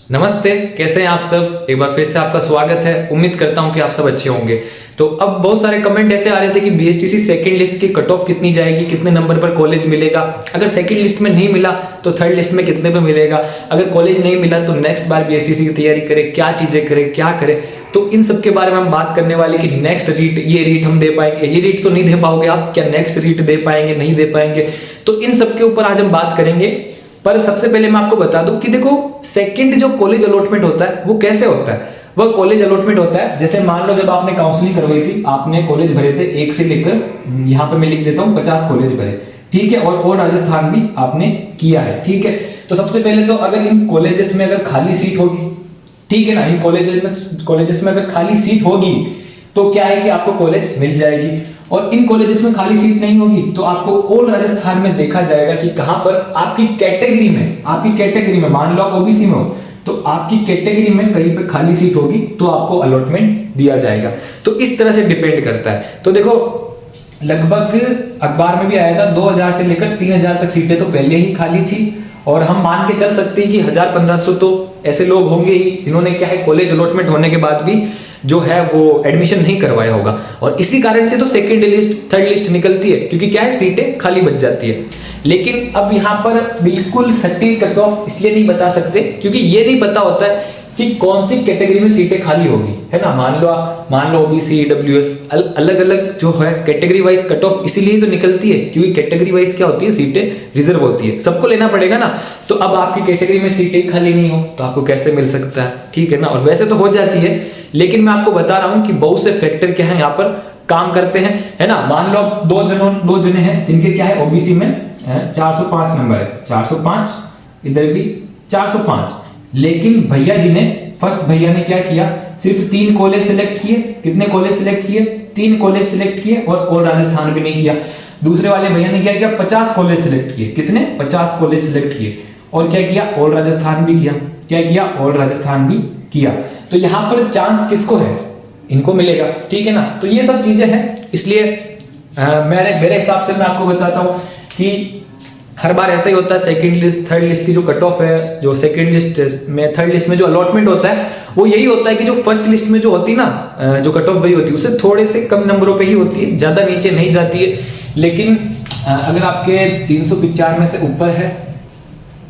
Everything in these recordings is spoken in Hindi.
नमस्ते, कैसे हैं आप सब। एक बार फिर से आपका स्वागत है। उम्मीद करता हूं कि आप सब अच्छे होंगे। तो अब बहुत सारे कमेंट ऐसे आ रहे थे कि बीएसटीसी सेकंड लिस्ट की कट ऑफ कितनी जाएगी, कितने नंबर पर कॉलेज मिलेगा, अगर सेकंड लिस्ट में नहीं मिला तो थर्ड लिस्ट में कितने पे मिलेगा, अगर कॉलेज नहीं मिला तो नेक्स्ट बार बीएसटीसी की तैयारी करें, क्या चीजें करें, क्या करें। तो इन सब के बारे में हम बात करने वाले कि नेक्स्ट रीट, ये रीट हम दे पाएंगे, ये रीट तो नहीं दे पाओगे आप, क्या नेक्स्ट रीट दे पाएंगे, नहीं दे पाएंगे। तो इन सब के ऊपर आज हम बात करेंगे। पर सबसे पहले मैं आपको बता दूं कि देखो, सेकंड जो कॉलेज अलॉटमेंट होता है वो कैसे होता है। वह कॉलेज अलॉटमेंट होता है, जैसे मान लो जब आपने काउंसलिंग करवाई थी, आपने कॉलेज भरे थे 1 से लेकर, यहाँ पे मैं लिख देता हूँ 50 कॉलेज भरे, ठीक है, और राजस्थान भी आपने किया है, ठीक है। तो सबसे पहले तो अगर इन कॉलेजेस में अगर खाली सीट होगी, ठीक है ना, इन कॉलेजेस में अगर खाली सीट होगी तो क्या है कि आपको कॉलेज मिल जाएगी। और इन कॉलेजेस में खाली सीट नहीं होगी तो आपको ऑल राजस्थान में देखा जाएगा कि कहां पर आपकी कैटेगरी में मान लो आप ओबीसी में हो तो आपकी कैटेगरी में कहीं पे खाली सीट होगी तो आपको अलॉटमेंट दिया जाएगा। तो इस तरह से डिपेंड करता है। तो देखो, लगभग अखबार में भी आया था 2000 से लेकर 3000 तक सीटें तो पहले ही खाली थी, और हम मान के चल सकते हैं कि 1000-1500 तो ऐसे लोग होंगे ही जिन्होंने क्या है कॉलेज अलॉटमेंट होने के बाद भी जो है वो एडमिशन नहीं करवाया होगा। और इसी कारण से तो सेकंड लिस्ट, थर्ड लिस्ट निकलती है, क्योंकि क्या है सीटें खाली बच जाती है। लेकिन अब यहाँ पर बिल्कुल सटीक कट ऑफ इसलिए नहीं बता सकते क्योंकि ये नहीं पता होता है कि कौन सी कैटेगरी में सीटें खाली होगी, है ना। मान लो ओबीसी, ईडब्ल्यूएस, अलग अलग जो है कैटेगरी वाइज कट ऑफ इसीलिए तो निकलती है क्योंकि कैटेगरी वाइज क्या होती है, सीटें रिजर्व होती है, सबको लेना पड़ेगा ना। तो अब आपकी कैटेगरी में सीटें खाली नहीं हो तो आपको कैसे मिल सकता है, ठीक है ना। और वैसे तो हो जाती है, लेकिन मैं आपको बता रहा हूं कि बहुत से फैक्टर क्या है यहाँ पर काम करते हैं, है ना। मान लो दो जने हैं जिनके क्या है ओबीसी में 405 नंबर है, 405, इधर भी 405, लेकिन भैया जी ने, फर्स्ट भैया ने क्या किया, सिर्फ 3 कॉलेज सिलेक्ट किए। कितने कॉलेज सिलेक्ट किए? 3 कॉलेज सिलेक्ट किए, और राजस्थान भी नहीं किया। दूसरे वाले भैया ने क्या किया, 50 कॉलेज सिलेक्ट किए। कितने? 50 कॉलेज सिलेक्ट किए, और क्या किया, ऑल राजस्थान भी किया। क्या किया? ऑल राजस्थान भी किया। तो यहां पर चांस किसको है? इनको मिलेगा, ठीक है ना। तो ये सब चीजें हैं, इसलिए मेरे हिसाब से मैं आपको बताता हूं कि हर बार ऐसा ही होता है। सेकंड लिस्ट, थर्ड लिस्ट की जो कट ऑफ है, जो सेकंड लिस्ट में, थर्ड लिस्ट में जो अलॉटमेंट होता है वो यही होता है कि जो फर्स्ट लिस्ट में जो होती है ना, जो कट ऑफ गई होती है उससे थोड़े से कम नंबरों पे ही होती है, ज्यादा नीचे नहीं जाती है। लेकिन अगर आपके 395 से ऊपर है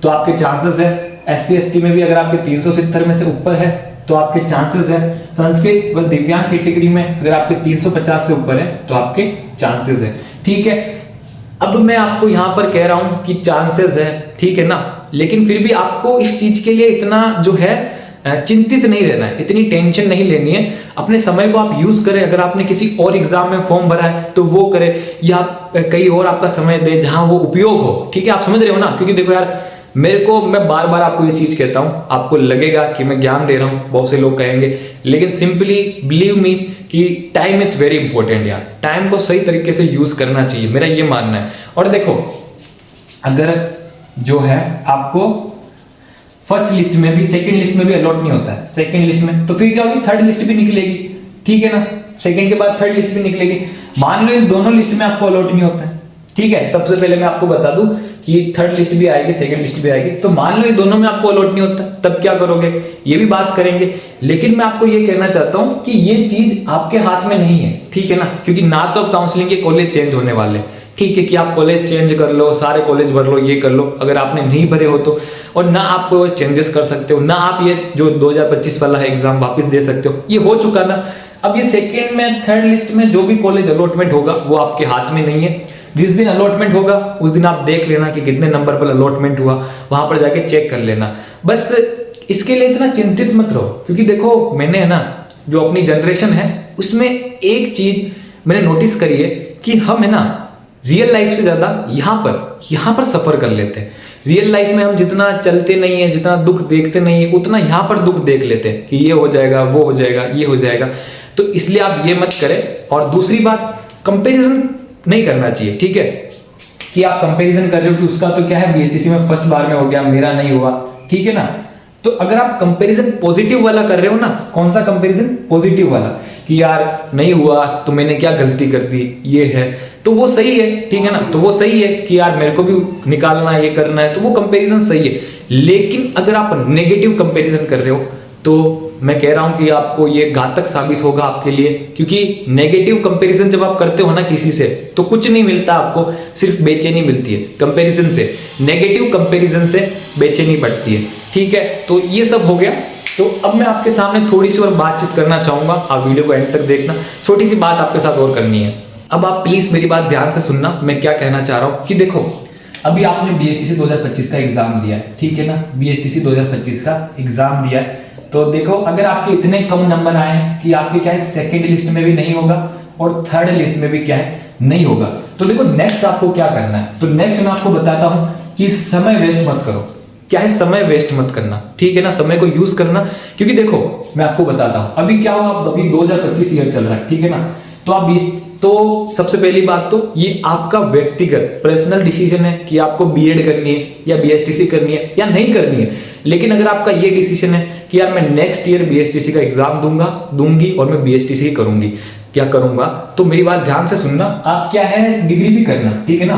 तो आपके चांसेस है। SC ST में भी अगर आपके 370 में से ऊपर है तो आपके चांसेस है। संस्कृत व दिव्यांग कैटेगरी में अगर आपके 350 से ऊपर है तो आपके चांसेस है, ठीक है। अब मैं आपको यहां पर कह रहा हूं कि चांसेस है, ठीक है ना, लेकिन फिर भी आपको इस चीज के लिए इतना जो है चिंतित नहीं रहना है, इतनी टेंशन नहीं लेनी है। अपने समय को आप यूज करें। अगर आपने किसी और एग्जाम में फॉर्म भरा है तो वो करें, या कहीं और आपका समय दे जहां वो उपयोग हो, ठीक है। आप समझ रहे हो ना, क्योंकि देखो यार, मैं बार बार आपको ये चीज कहता हूं, आपको लगेगा कि मैं ज्ञान दे रहा हूं, बहुत से लोग कहेंगे, लेकिन सिंपली बिलीव मी कि टाइम इज वेरी इंपॉर्टेंट यार। टाइम को सही तरीके से यूज करना चाहिए, मेरा ये मानना है। और देखो, अगर जो है आपको फर्स्ट लिस्ट में भी, सेकंड लिस्ट में भी अलॉट नहीं होता है, सेकंड लिस्ट में, तो फिर क्या होगी, थर्ड लिस्ट भी निकलेगी, ठीक है ना। सेकंड के बाद थर्ड लिस्ट भी निकलेगी। मान लो इन दोनों लिस्ट में आपको अलॉट नहीं होता है, ठीक है। सबसे पहले मैं आपको बता दूं कि थर्ड लिस्ट भी आएगी, सेकंड लिस्ट भी आएगी, तो मान लो ये दोनों में आपको अलॉट नहीं होता, तब क्या करोगे, ये भी बात करेंगे। लेकिन मैं आपको ये कहना चाहता हूं कि ये चीज आपके हाथ में नहीं है, ठीक है ना, क्योंकि ना तो काउंसलिंग के कॉलेज चेंज होने वाले, ठीक है, कि आप कॉलेज चेंज कर लो, सारे कॉलेज भर लो, ये कर लो, अगर आपने नहीं भरे हो तो, और ना आप कोई चेंजेस कर सकते हो, ना आप ये जो 2025 वाला है एग्जाम वापस दे सकते हो, ये हो चुका ना। अब ये सेकेंड में, थर्ड लिस्ट में जो भी कॉलेज अलॉटमेंट होगा वो आपके हाथ में नहीं है। जिस दिन अलॉटमेंट होगा उस दिन आप देख लेना कि कितने नंबर पर अलॉटमेंट हुआ, वहां पर जाके चेक कर लेना। बस इसके लिए इतना चिंतित मत रहो, क्योंकि देखो, मैंने है ना, जो अपनी जनरेशन है उसमें एक चीज मैंने नोटिस करी है कि हम है ना रियल लाइफ से ज्यादा यहाँ पर सफर कर लेते हैं। रियल लाइफ में हम जितना चलते नहीं है, जितना दुख देखते नहीं है, उतना यहाँ पर दुख देख लेते हैं कि ये हो जाएगा, वो हो जाएगा, ये हो जाएगा। तो इसलिए आप ये मत करें। और दूसरी बात, कंपैरिजन नहीं करना चाहिए, ठीक है, कि आप कंपैरिजन कर रहे हो कि उसका तो क्या है बीएसटीसी में फर्स्ट बार में हो गया, मेरा नहीं हुआ, ठीक है ना। तो अगर आप कंपैरिजन पॉजिटिव वाला कर रहे हो ना, कौन सा कंपैरिजन? पॉजिटिव वाला, कि यार नहीं हुआ तो मैंने क्या गलती कर दी, ये है, तो वो सही है, ठीक है ना। तो वो सही है कि यार मेरे को भी निकालना है, ये करना है, तो वो कंपैरिजन सही है। लेकिन अगर आप नेगेटिव कंपैरिजन कर रहे हो तो मैं कह रहा हूं कि आपको ये घातक साबित होगा आपके लिए, क्योंकि नेगेटिव कंपैरिजन जब आप करते हो ना किसी से, तो कुछ नहीं मिलता आपको, सिर्फ बेचैनी मिलती है कंपैरिजन से। नेगेटिव कंपैरिजन से बेचैनी बढ़ती है, ठीक है। तो ये सब हो गया। तो अब मैं आपके सामने थोड़ी सी और बातचीत करना चाहूंगा, आप वीडियो को एंड तक देखना, छोटी सी बात आपके साथ और करनी है। अब आप प्लीज मेरी बात ध्यान से सुनना, मैं क्या कहना चाह रहा हूं कि देखो, अभी आपने बीएसटीसी 2025 का एग्जाम दिया है, ठीक है ना, बीएसटीसी 2025 का एग्जाम दिया है। तो देखो, अगर आपके इतने कम नंबर आए हैं कि आपके क्या है सेकंड लिस्ट में भी नहीं होगा और थर्ड लिस्ट में भी क्या है नहीं होगा, तो देखो नेक्स्ट आपको क्या करना है। तो नेक्स्ट मैं आपको बताता हूं कि समय वेस्ट मत करो। क्या है, समय वेस्ट मत करना, ठीक है ना, समय को यूज करना। क्योंकि देखो मैं आपको बताता हूं अभी क्या हुआ, अभी 2025 ईयर चल रहा है, ठीक है ना। तो सबसे पहली बात तो ये आपका व्यक्तिगत पर्सनल डिसीजन है कि आपको बीएड करनी है या बीएसटीसी करनी है या नहीं करनी है। लेकिन अगर आपका ये डिसीजन है कि यार मैं नेक्स्ट ईयर बीएसटीसी का एग्जाम दूंगी और मैं बीएसटीसी करूंगी, क्या करूंगा, तो मेरी बात ध्यान से सुनना। आप क्या है डिग्री भी करना, ठीक है ना,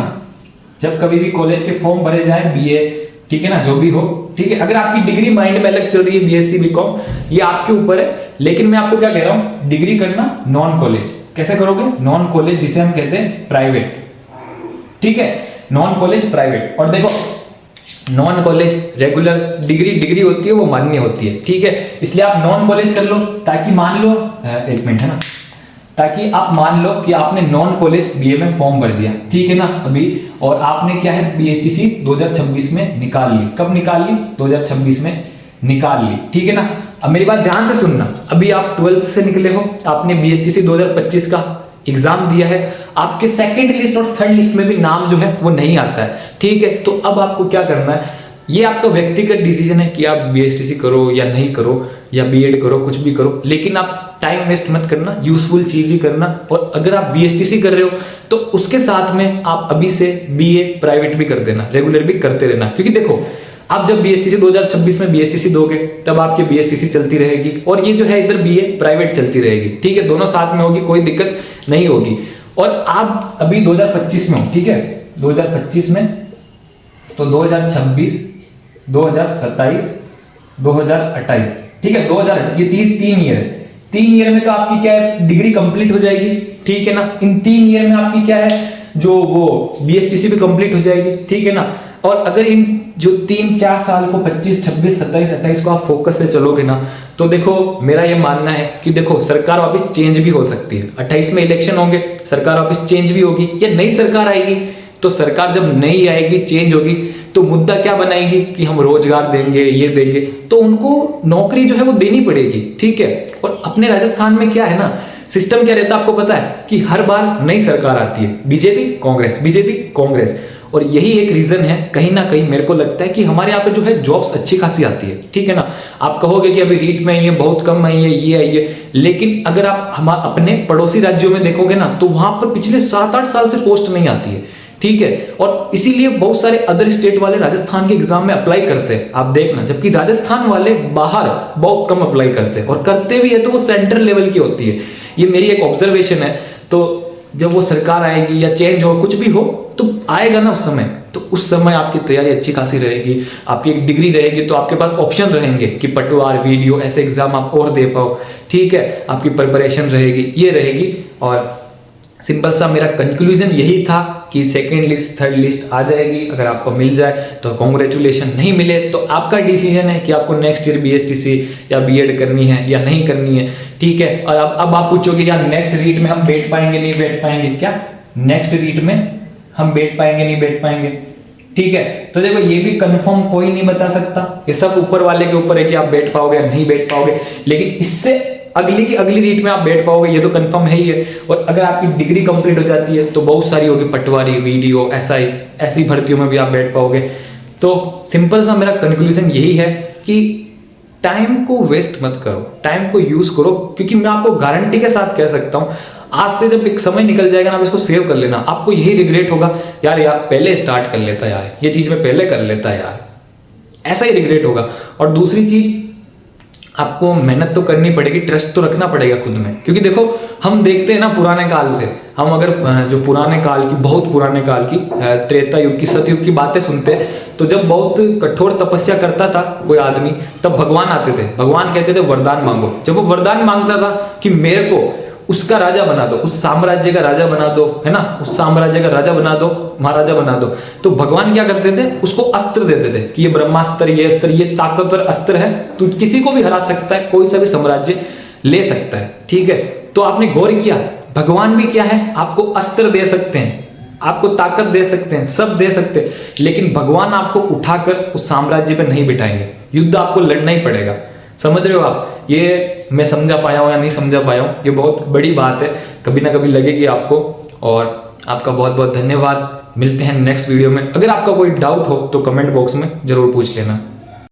जब कभी भी कॉलेज के फॉर्म भरे जाए बीए, ठीक है ना, जो भी हो, ठीक है। अगर आपकी डिग्री माइंड में अलग चल रही है बीएससी बीकॉम, ये आपके ऊपर है। लेकिन मैं आपको क्या कह रहा हूं, डिग्री करना नॉन कॉलेज। कैसे करोगे, नॉन कॉलेज, जिसे हम कहते हैं प्राइवेट, ठीक है, नॉन कॉलेज प्राइवेट। और देखो नॉन कॉलेज रेगुलर डिग्री होती है, वो मान्य होती है, ठीक है। इसलिए आप नॉन कॉलेज कर लो, ताकि मान लो, एक मिनट है ना, ताकि आप मान लो कि आपने नॉन कॉलेज बीए में फॉर्म भर दिया, ठीक है ना अभी, और आपने क्या है बीएसटीसी 2026 में निकाल ली। कब निकाल ली, 2026 में निकाल ली, ठीक है ना। अब मेरी बात ध्यान से सुनना, अभी आप 12th से निकले हो, आपने बीएसटीसी 2025 का एग्जाम दिया है, आपके सेकंड लिस्ट और थर्ड लिस्ट में भी नाम जो है वो नहीं आता है, ठीक है। तो अब आपको क्या करना है, ये आपका व्यक्तिगत डिसीजन है कि आप बीएसटीसी करो या नहीं करो, या बीएड करो, कुछ भी करो, लेकिन आप टाइम वेस्ट मत करना, यूजफुल चीज ही करना। और अगर आप बीएसटीसी कर रहे हो तो उसके साथ में आप अभी से बीए प्राइवेट भी कर देना, रेगुलर भी करते रहना। क्योंकि देखो, आप जब बीएसटीसी 2026 में बीएसटीसी दोगे तब आपकी बीएसटीसी चलती रहेगी, और ये जो है इधर बीए प्राइवेट चलती रहेगी, ठीक है, दोनों साथ में होगी, कोई दिक्कत नहीं होगी। और आप अभी 2025 में हो, ठीक है, 2025 में, तो 2026, 2027, 2028, ठीक है, 2008, ये 3 ईयर है। 3 ईयर में तो आपकी क्या है डिग्री कंप्लीट हो जाएगी, ठीक है ना। इन 3 ईयर में आपकी क्या है, जो वो बीएसटीसी भी कंप्लीट हो जाएगी, ठीक है ना। और अगर इन जो 3-4 साल को 25, 26, 27, 28 को आप फोकस से चलोगे ना, तो देखो मेरा ये मानना है कि देखो सरकार वापस चेंज भी हो सकती है। 28 में इलेक्शन होंगे, सरकार वापस चेंज भी होगी, या नई सरकार आएगी। तो सरकार जब नई आएगी, चेंज होगी, तो मुद्दा क्या बनाएगी कि हम रोजगार देंगे, ये देंगे, तो उनको नौकरी जो है वो देनी पड़ेगी, ठीक है। और अपने राजस्थान में क्या है ना, सिस्टम क्या रहता है आपको पता है कि हर बार नई सरकार आती है, बीजेपी कांग्रेस, बीजेपी कांग्रेस। और यही एक रीजन है कहीं ना कहीं, मेरे को लगता है कि हमारे यहाँ पे जो है जॉब्स अच्छी खासी आती है, ठीक है ना। आप कहोगे कि अभी रीट में ये बहुत कम है, ये है ये, लेकिन अगर आप हम अपने पड़ोसी राज्यों में देखोगे ना, तो वहां पर पिछले 7-8 साल से पोस्ट नहीं आती है, ठीक है। और इसीलिए बहुत सारे अदर स्टेट वाले राजस्थान के एग्जाम में अप्लाई करते हैं, आप देखना, जबकि राजस्थान वाले बाहर बहुत कम अप्लाई करते हैं, और करते भी है तो वो सेंट्रल लेवल की होती है। ये मेरी एक ऑब्जर्वेशन है। तो जब वो सरकार आएगी या चेंज हो, कुछ भी हो, तो आएगा ना उस समय, तो उस समय आपकी तैयारी अच्छी खासी रहेगी, आपकी एक डिग्री रहेगी, तो आपके पास ऑप्शन रहेंगे कि पटवार, वीडियो, ऐसे एग्जाम आप और दे पाओ, ठीक है, आपकी प्रिपरेशन रहेगी, ये रहेगी। और सिंपल सा मेरा कंक्लूजन यही था कि सेकंड लिस्ट, थर्ड लिस्ट आ जाएगी, अगर आपको मिल जाए तो कॉन्ग्रेचुलेशन, नहीं मिले तो आपका डिसीजन है कि आपको नेक्स्ट ईयर बीएसटीसी या बीएड करनी है या नहीं करनी है, ठीक है। और अब आप पूछोगे यार नेक्स्ट रीट में हम बैठ पाएंगे नहीं बैठ पाएंगे, क्या नेक्स्ट रीट में हम बैठ पाएंगे नहीं बैठ पाएंगे, ठीक है। तो देखो ये भी कंफर्म कोई नहीं बता सकता, ये सब ऊपर वाले के ऊपर है कि आप बैठ पाओगे या नहीं बैठ पाओगे, लेकिन इससे अगली की अगली रीट में आप बैठ पाओगे, ये तो कंफर्म है ही है। और अगर आपकी डिग्री कंप्लीट हो जाती है तो बहुत सारी होगी, पटवारी, वीडियो, एसआई, ऐसी भर्तियों में भी आप बैठ पाओगे। तो सिंपल सा मेरा कंक्लूजन यही है कि टाइम को वेस्ट मत करो, टाइम को यूज करो। क्योंकि मैं आपको गारंटी के साथ कह सकता हूं, आज से जब एक समय निकल जाएगा ना, आप इसको सेव कर लेना, आपको यही रिग्रेट होगा, यार पहले स्टार्ट कर लेता, यार ये चीज मैं पहले कर लेता, यार ऐसा ही रिग्रेट होगा। और दूसरी चीज, आपको मेहनत तो करनी पड़ेगी, ट्रस्ट तो रखना पड़ेगा खुद में। क्योंकि देखो हम देखते हैं ना पुराने काल से, हम अगर जो पुराने काल की, बहुत पुराने काल की, त्रेता युग की, सतयुग की बातें सुनते हैं, तो जब बहुत कठोर तपस्या करता था कोई आदमी, तब भगवान आते थे, भगवान कहते थे वरदान मांगो। जब वो वरदान मांगता था कि मेरे को उसका राजा बना दो, उस साम्राज्य का राजा बना दो, है ना, उस साम्राज्य का राजा बना दो, महाराजा बना दो, तो भगवान क्या करते थे, उसको अस्त्र देते थे कि ये ब्रह्मास्त्र, ये अस्त्र, ये ताकतवर अस्त्र है, तू किसी को भी हरा सकता है, कोई सा भी साम्राज्य ले सकता है। ठीक है, तो आपने गौर किया, भगवान भी क्या है, आपको अस्त्र दे सकते हैं, आपको ताकत दे सकते हैं, सब दे सकते हैं, लेकिन भगवान आपको उठाकर उस साम्राज्य पे नहीं बिठाएंगे, युद्ध आपको लड़ना ही पड़ेगा। समझ रहे हो आप? ये मैं समझा पाया हूं या नहीं समझा पाया हूं, ये बहुत बड़ी बात है, कभी ना कभी लगेगी आपको। और आपका बहुत बहुत धन्यवाद। मिलते हैं नेक्स्ट वीडियो में। अगर आपका कोई डाउट हो तो कमेंट बॉक्स में जरूर पूछ लेना।